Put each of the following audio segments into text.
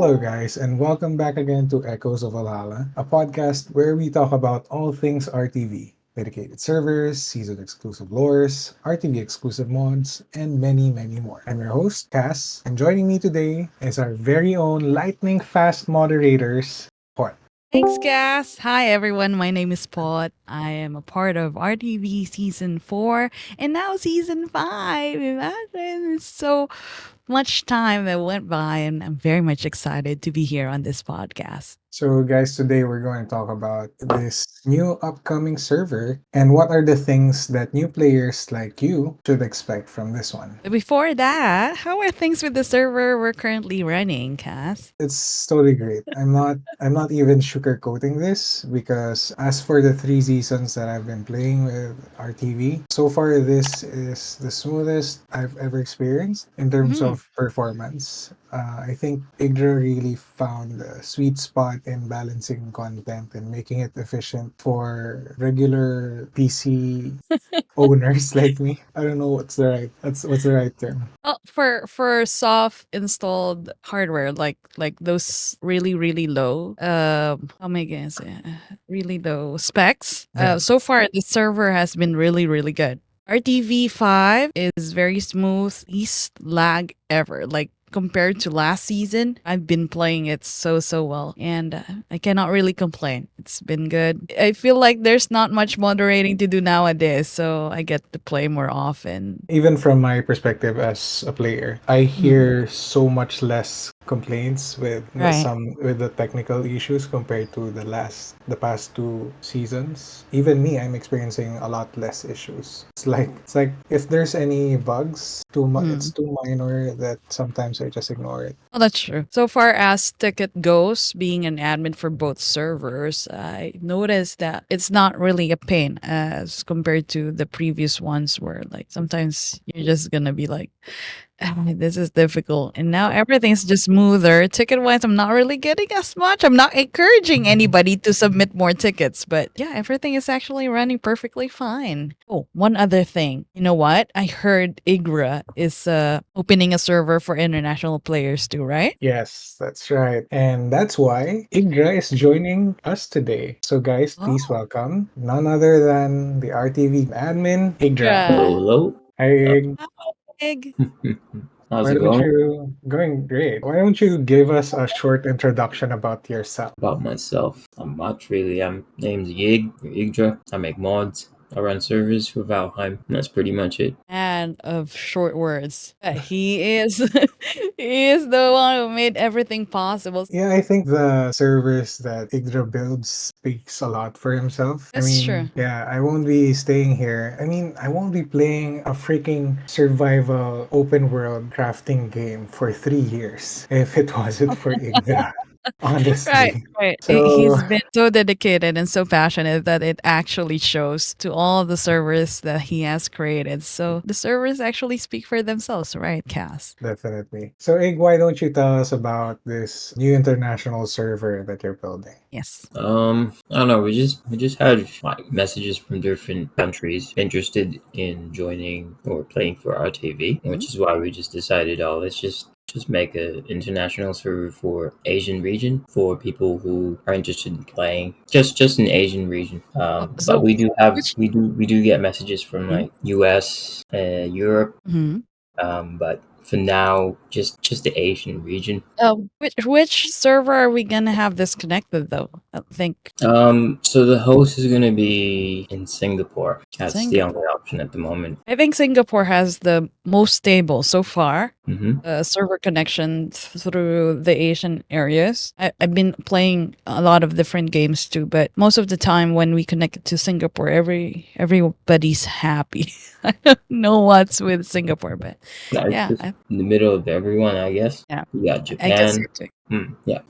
Hello, guys, and welcome back again to Echoes of Valhalla, a podcast where we talk about all things RTV: dedicated servers, season exclusive lores, RTV exclusive mods, and many, many more. I'm your host, Cass, and joining me today is our very own lightning fast moderators, Pot. Thanks, Gas. Hi, everyone. My name is Pot. I am a part of RTV Season 4 and now Season 5. Imagine it's so much time that went by, and I'm very much excited to be here on this podcast. So, guys, today we're going to talk about this new upcoming server and what are the things that new players like you should expect from this one. But before that, how are things with the server we're currently running, Cass? It's totally great. I'm not even sugarcoating this because as for the 3 seasons that I've been playing with RTV, so far this is the smoothest I've ever experienced in terms Mhm. of performance. I think Igdra really found the sweet spot in balancing content and making it efficient for regular PC owners like me. I don't know what's the right term. Well, for soft installed hardware, like those really low, how am I gonna say, really low specs. Yeah. So far the server has been really good. RTV 5 is very smooth, least lag ever. Like compared to last season, I've been playing it so well, and I cannot really complain. It's been good. I feel like there's not much moderating to do nowadays, so I get to play more often. Even from my perspective as a player, I Mhm. hear so much less complaints with Right. the technical issues compared to the past 2 seasons. Even me, I'm experiencing a lot less issues. It's like if there's any bugs, it's Mhm. too minor that sometimes I just ignore it. Oh, that's true. So far as ticket goes, being an admin for both servers, I noticed that it's not really a pain as compared to the previous ones where like sometimes you're just gonna be like, this is difficult. And now everything's just smoother. Ticket wise, I'm not really getting as much. I'm not encouraging anybody to submit more tickets, but yeah, everything is actually running perfectly fine. Oh, one other thing. You know what? I heard Igra is opening a server for international players too, right? Yes, that's right. And that's why Igra is joining us today. So, guys, please Oh, welcome none other than the RTV admin, Igra. Igra. Hello, hello. Hi, Uh, Ig. Hi, Ig. How's Why it don't going? you going great? Why don't you give us a short introduction about yourself? About myself, I'm not really. I'm name's Yig or Yigdra. I make mods. I run servers for Valheim. And that's pretty much it. Man of short words. He is he is the one who made everything possible. Yeah, I think the servers that Igdra builds speaks a lot for himself. I That's true. mean, yeah, I won't be staying here. I mean, I won't be playing a freaking survival open world crafting game for 3 years if it wasn't for Igdra, Right, honestly. right. So He's been so dedicated and so passionate that it actually shows to all the servers that he has created. So the servers actually speak for themselves, right, Cass? definitely. So, Ig, why don't you tell us about this new international server that you're building? Yes. I don't know. We just had like messages from different countries interested in joining or playing for RTV, Mhm. which is why we just decided, oh, let's just make a international server for Asian region for people who are interested in playing just in Asian region. But So which we do get messages from Mhm. like US, Europe, Mhm. but for now just the Asian region. Which server are we gonna have this connected though? I think So the host is gonna be in Singapore. That's the only Singapore. option at the moment. I think Singapore has the most stable so far Mm-hmm. server connection through the Asian areas. I've been playing a lot of different games too, but most of the time when we connect to Singapore, everybody's happy. I don't know what's with Singapore, but Yeah, it's yeah, just in the middle of everyone, I guess. yeah, You got I guess Japan. so too. Yeah.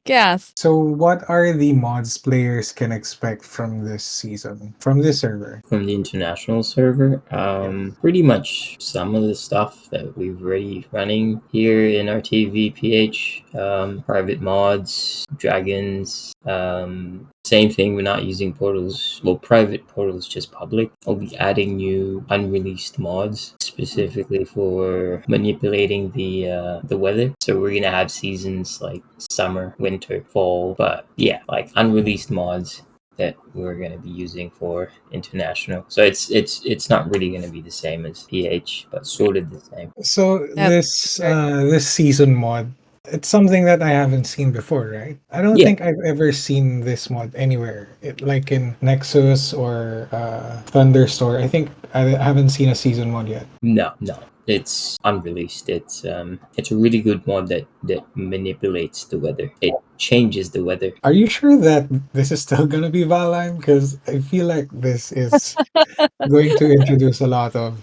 Yes. So, what are the mods players can expect from this season, from this server? From the international server. Yeah. Pretty much some of the stuff that we've already running here in our TVPH, private mods, dragons. Same thing. We're not using portals. Well, private portals, just public. I'll be adding new unreleased mods specifically for manipulating the weather. So we're gonna 5 seasons, like summer, winter, fall. But yeah, like unreleased mods that we're going to be using for international. So it's not really going to be the same as PH, but sort of the same. So That's this season mod, it's something that I haven't seen before, right? I don't Yeah, think I've ever seen this mod anywhere, like in Nexus or Thunderstore. I think I haven't seen a season mod yet. no, it's unreleased. It's a really good mod that manipulates the weather. It changes the weather. Are you sure that this is still gonna be Valheim? Because I feel like this is going to introduce a lot of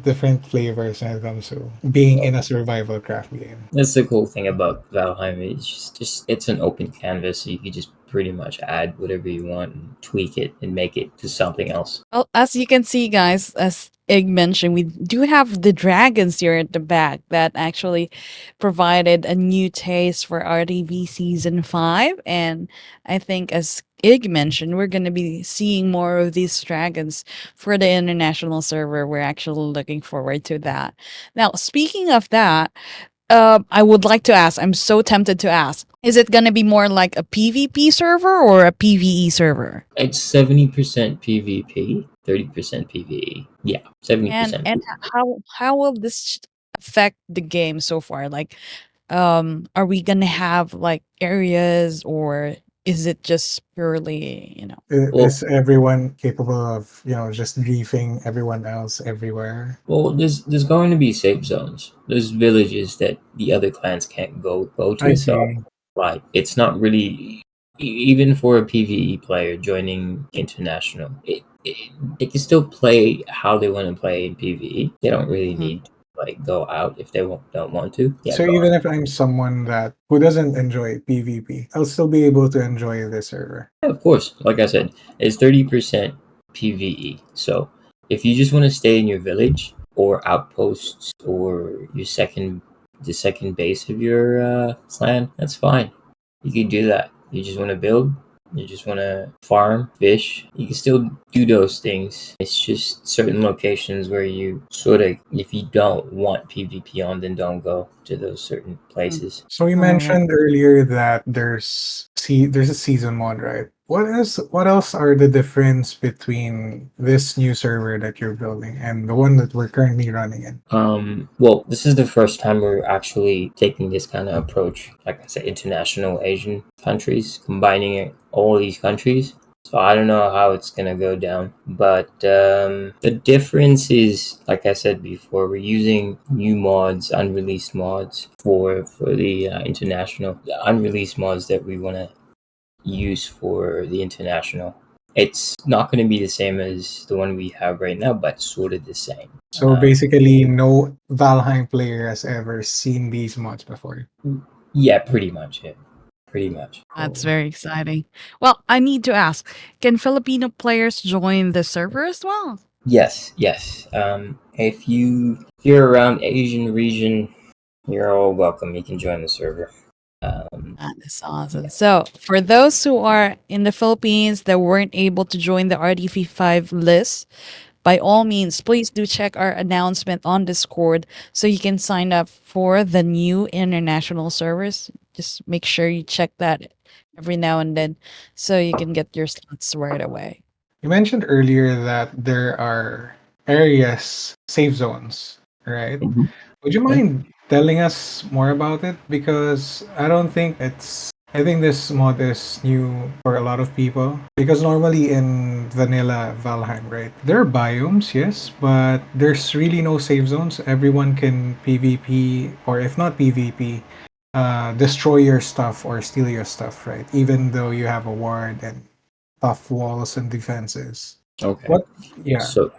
different flavors when it comes to being in a survival craft game. That's the cool thing about Valheim. It's just it's an open canvas, so you can just pretty much add whatever you want and tweak it and make it to something else. Well, as you can see, guys, as Ig mentioned, we do have the dragons here at the back that actually provided a new taste for RTV Season 5. And I think, as Ig mentioned, we're going to be seeing more of these dragons for the international server. We're actually looking forward to that. Now, speaking of that, I would like to ask, I'm so tempted to ask, is it going to be more like a PvP server or a PvE server? It's 70% PvP, 30% PvE. Yeah, 70%. And how will this affect the game so far? Like, are we gonna have like areas, or is it just purely, Well, Is everyone capable of, just griefing everyone else everywhere? there's going to be safe zones. There's villages that the other clans can't go I to. So see. like it's not really even for a PvE player joining international. They can still play how they want to play in PvE. They don't really Mhm. need to like go out if they don't want to. Yeah, So go even out. if I'm someone that who doesn't enjoy PvP, I'll still be able to enjoy this server. Yeah, of course. Like I said, it's 30% PvE. So if you just want to stay in your village or outposts or the second base of your clan, that's fine. You can do that. You just want to build. You just want to farm, fish. You can still do those things. It's just certain locations where you sort of, if you don't want PvP on, then don't go to those certain places. So you All right. mentioned earlier that there's a season mod, right? What else are the difference between this new server that you're building and the one that we're currently running in? Well, this is the first time we're actually taking this kind of approach. Like I said, international Asian countries, combining all these countries. So I don't know how it's gonna go down, but the difference is, like I said before, we're using new mods, unreleased mods for the international, the unreleased mods that we want to use for the international. It's not going to be the same as the one we have right now, but sort of the same. So basically, no Valheim player has ever seen these mods before. Yeah, pretty much. Yeah, pretty much. That's Cool. very exciting. Well, I need to ask, can Filipino players join the server as well? Yes, yes. If you're around Asian region, you're all welcome. You can join the server. That is awesome. So, for those who are in the Philippines that weren't able to join the RDV5 list, by all means, please do check our announcement on Discord so you can sign up for the new international servers. Just make sure you check that every now and then so you can get your slots right away. You mentioned earlier that there are areas, safe zones, right? Mhm. Would you Yeah. mind telling us more about it? Because I think this mod is new for a lot of people. Because normally in vanilla Valheim, right? There are biomes, yes, but there's really no safe zones. Everyone can PvP, or if not PvP, destroy your stuff or steal your stuff, right? Even though you have a ward and tough walls and defenses. Okay. What? Yeah. So,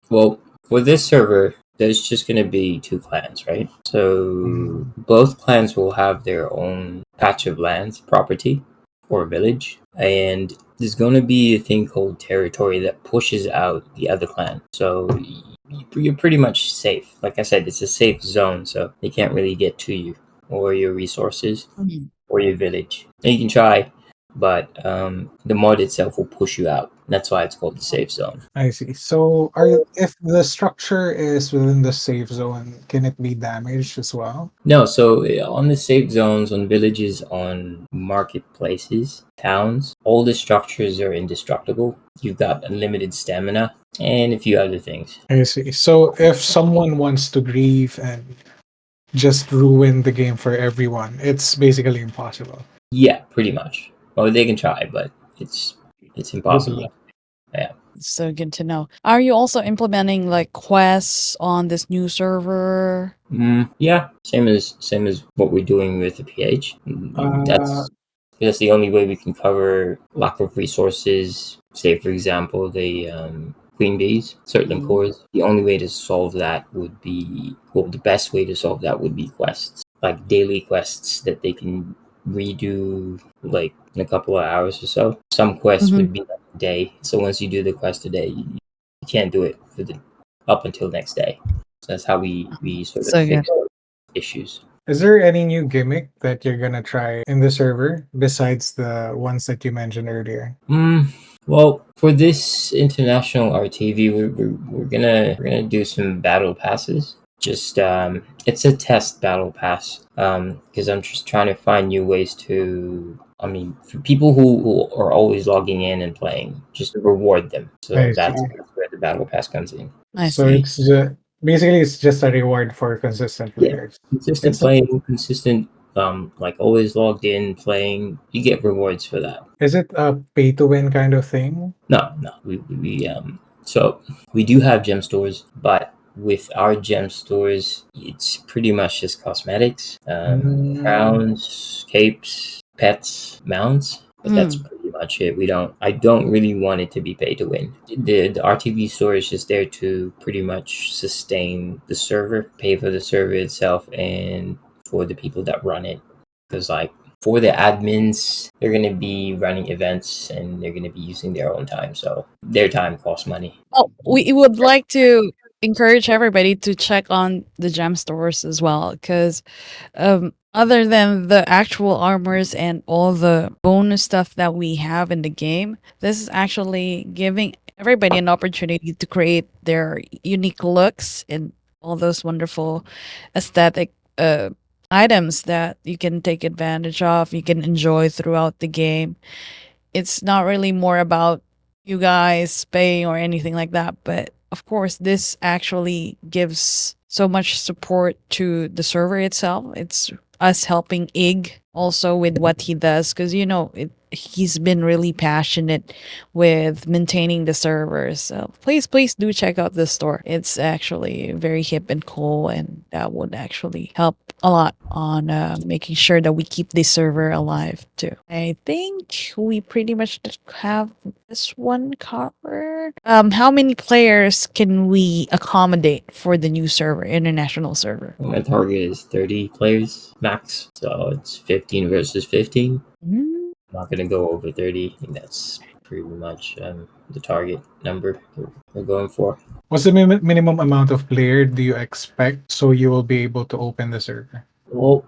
well, for this server, there's just going to be two clans, right? So Mm. both clans will have their own patch of lands, property, or village, and there's going to be a thing called territory that pushes out the other clan. So you're pretty much safe. Like I said, it's a safe zone, so they can't really get to you or your resources Mhm. or your village. And you can try, but the mod itself will push you out. That's why it's called the safe zone. I see. So, if the structure is within the safe zone, can it be damaged as well? No, so on the safe zones, on villages, on marketplaces, towns, all the structures are indestructible. You've got unlimited stamina and a few other things. I see. So, if someone wants to grieve and just ruin the game for everyone, it's basically impossible. Yeah, pretty much. Well, they can try, but it's Good to impossible. know. Yeah. So good to know. Are you also implementing like quests on this new server? Yeah, same as what we're doing with the PH. Uh, That's the only way we can cover lack of resources. Say, for example, the queen bees, certain Mhm. cores. The only way to solve that would be, well, the best way to solve that would be quests, like daily quests that they can redo like in a couple of hours or so. Some quests Mhm. would be like a day. So once you do the quest today, you can't do it for the up until next day. So that's how we sort of So good. fix issues. is there any new gimmick that you're gonna try in the server besides the ones that you mentioned earlier? Well, for this international RTV, we're gonna do some battle passes. Just it's a test battle pass. Because I'm just trying to find new ways to. I mean, for people who are always logging in and playing, just to reward them. So I that's see. where the battle pass comes in. I So see. basically it's just a reward for consistent Yeah, players. consistent It's playing, consistent. Like always logged in playing, you get rewards for that. is it a pay to win kind of thing? No, no. So we do have gem stores, but with our gem stores, it's pretty much just cosmetics, Mm, crowns, capes, pets, mounts. But that's Mm. pretty much it. We don't. I don't really want it to be pay to win. The RTV store is just there to pretty much sustain the server, pay for the server itself, and for the people that run it. Because like for the admins, they're going to be running events and they're going to be using their own time. So their time costs money. Oh, we would like to encourage everybody to check on the gem stores as well, because other than the actual armors and all the bonus stuff that we have in the game, this is actually giving everybody an opportunity to create their unique looks and all those wonderful aesthetic items that you can take advantage of, you can enjoy throughout the game. It's not really more about you guys paying or anything like that, but of course this actually gives so much support to the server itself. It's us helping Ig also with what he does, because he's been really passionate with maintaining the servers. So please do check out this store. It's actually very hip and cool, and that would actually help a lot on making sure that we keep this server alive too. I think we pretty much just have this one covered. How many players can we accommodate for the new server, international server? My target is 30 players max. So it's 15 versus 15. Mm, I'm not going to go over 30. I think that's pretty much the target number we're going for. What's the minimum amount of player do you expect so you will be able to open the server? Well,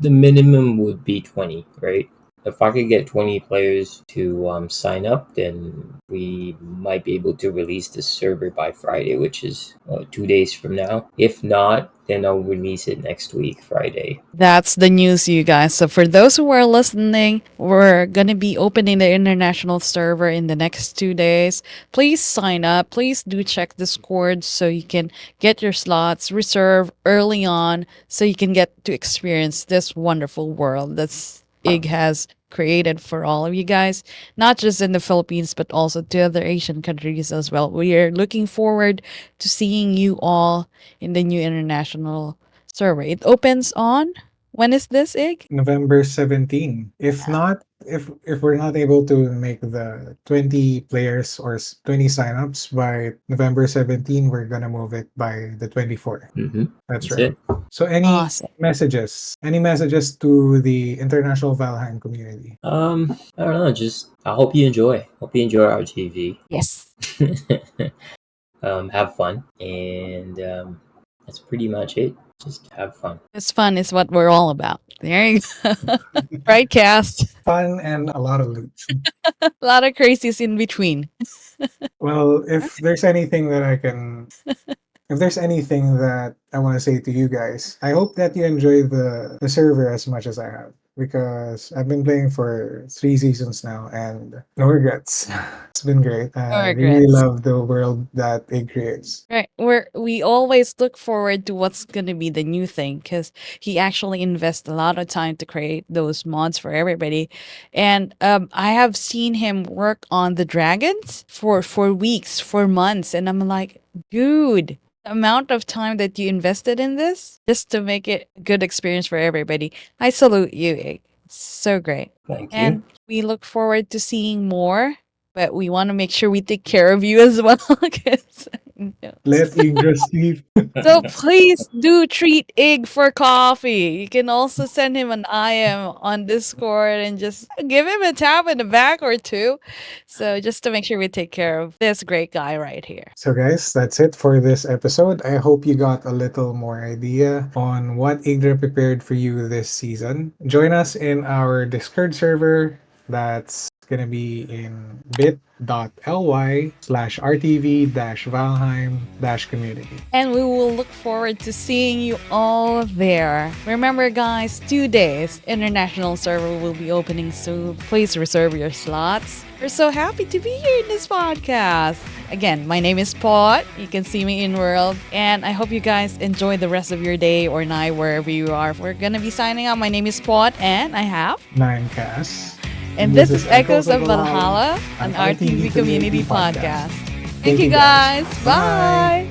the minimum would be 20, right? If I could get 20 players to sign up, then we might be able to release the server by Friday, which is 2 days from now. If not, then I'll release it next week, Friday. That's the news, you guys. So, for those who are listening, we're going to be opening the international server in the next 2 days. Please sign up. Please do check Discord so you can get your slots, reserve early on so you can get to experience this wonderful world that's IG has created for all of you guys, not just in the Philippines, but also to other Asian countries as well. We are looking forward to seeing you all in the new international server. It opens on when is this, Ig? November 17. If not, if we're not able to make the 20 players or 20 signups by November 17, we're gonna move it by the 24th. Mm-hmm. That's That's right. it. So Awesome. any messages to the international Valheim community? I don't know. Just I hope you enjoy. Hope you enjoy our TV. Yes. Have fun, and that's pretty much it. just have fun. It's fun is what we're all about. There you go. Right, cast. Fun and a lot of loot. A lot of crazies in between. Well, if there's anything that I want to say to you guys, I hope that you enjoy the server as much as I have. Because I've been playing for 3 seasons now and no regrets. It's been great. No I really regrets. love the world that it creates. Right. We always look forward to what's gonna be the new thing because he actually invests a lot of time to create those mods for everybody. And I have seen him work on the dragons for weeks, for months, and I'm like, dude, the amount of time that you invested in this just to make it a good experience for everybody. I salute you. So great. Thank you. And we look forward to seeing more, but we want to make sure we take care of you as well. 'Cause, Let Yggdra sleep. so please do treat Ig for coffee. You can also send him an IM on Discord and just give him a tap in the back or two. So just to make sure we take care of this great guy right here. So, guys, that's it for this episode. I hope you got a little more idea on what Yggdra prepared for you this season. Join us in our Discord server. That's gonna be in bit.ly/RTV-Valheim-community. And we will look forward to seeing you all there. Remember, guys, 2 days, International Server will be opening soon. Please reserve your slots. We're so happy to be here in this podcast. Again, my name is Pot. You can see me in world. And I hope you guys enjoy the rest of your day or night wherever you are. We're going to be signing out. My name is Pot, and I have 9cast. And this is Echoes of Valhalla, an RTV community podcast. Thank you guys. Bye.